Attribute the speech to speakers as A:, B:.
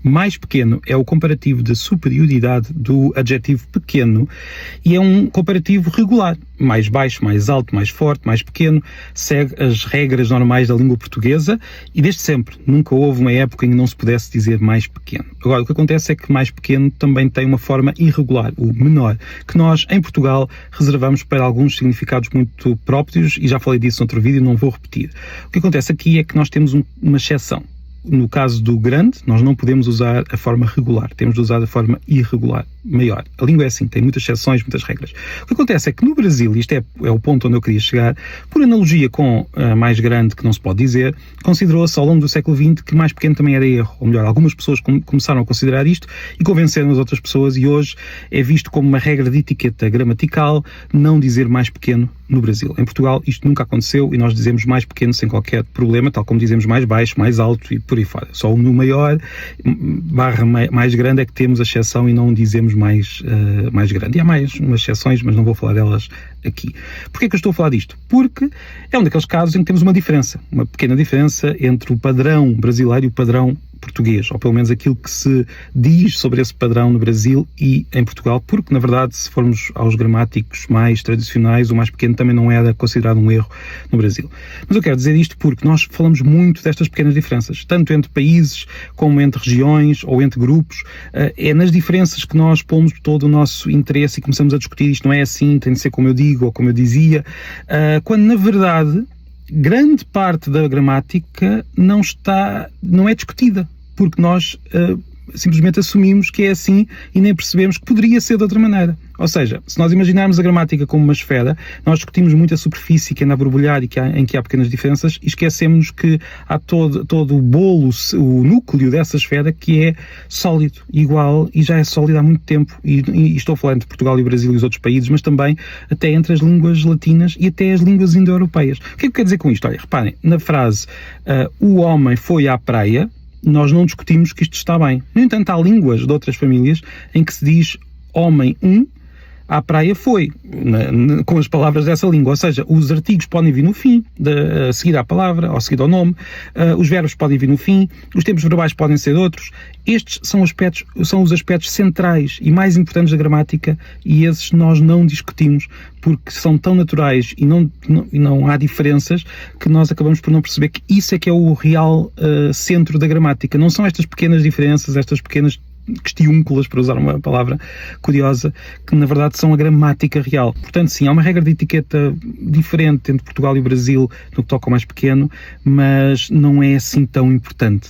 A: Mais pequeno é o comparativo de superioridade do adjetivo pequeno e é um comparativo regular. Mais baixo, mais alto, mais forte, mais pequeno, segue as regras normais da língua portuguesa e desde sempre. Nunca houve uma época em que não se pudesse dizer mais pequeno. Agora, o que acontece é que mais pequeno também tem uma forma irregular, o menor, que nós, em Portugal, reservamos para alguns significados muito próprios e já falei disso noutro vídeo, não vou repetir. O que acontece aqui é que nós temos uma exceção. No caso do grande, nós não podemos usar a forma regular, temos de usar a forma irregular, maior. A língua é assim, tem muitas exceções, muitas regras. O que acontece é que no Brasil, e isto é o ponto onde eu queria chegar, por analogia com mais grande, que não se pode dizer, considerou-se ao longo do século XX que mais pequeno também era erro. Ou melhor, algumas pessoas começaram a considerar isto e convenceram as outras pessoas e hoje é visto como uma regra de etiqueta gramatical não dizer mais pequeno no Brasil. Em Portugal isto nunca aconteceu e nós dizemos mais pequeno sem qualquer problema, tal como dizemos mais baixo, mais alto e por aí fora. Só no maior barra mais grande é que temos a exceção e não dizemos mais grande. E há mais umas exceções, mas não vou falar delas aqui. Porquê é que eu estou a falar disto? Porque é um daqueles casos em que temos uma diferença, uma pequena diferença entre o padrão brasileiro e o padrão português, ou pelo menos aquilo que se diz sobre esse padrão no Brasil e em Portugal, porque, na verdade, se formos aos gramáticos mais tradicionais, o mais pequeno também não era considerado um erro no Brasil. Mas eu quero dizer isto porque nós falamos muito destas pequenas diferenças, tanto entre países, como entre regiões, ou entre grupos. É nas diferenças que nós pomos todo o nosso interesse e começamos a discutir isto não é assim, tem de ser como eu digo, ou como eu dizia, quando, na verdade, grande parte da gramática não é discutida, porque nós simplesmente assumimos que é assim e nem percebemos que poderia ser de outra maneira. Ou seja, se nós imaginarmos a gramática como uma esfera, nós discutimos muito a superfície que anda a borbulhar e em que há pequenas diferenças e esquecemos que há todo o bolo, o núcleo dessa esfera que é sólido, igual e já é sólido há muito tempo. E estou a falar entre Portugal e o Brasil e os outros países, mas também até entre as línguas latinas e até as línguas indo-europeias. O que é que quer dizer com isto? Olha, reparem, na frase o homem foi à praia, nós não discutimos que isto está bem. No entanto, há línguas de outras famílias em que se diz homem à praia foi, com as palavras dessa língua. Ou seja, os artigos podem vir no fim, a seguir à palavra, ou seguir ao nome, os verbos podem vir no fim, os tempos verbais podem ser outros. Estes são os aspectos centrais e mais importantes da gramática e esses nós não discutimos porque são tão naturais e não há diferenças que nós acabamos por não perceber que isso é que é o real centro da gramática. Não são estas pequenas diferenças, estas pequenas questiúnculas, para usar uma palavra curiosa, que na verdade são a gramática real. Portanto, sim, há uma regra de etiqueta diferente entre Portugal e o Brasil no que toca ao mais pequeno, mas não é assim tão importante.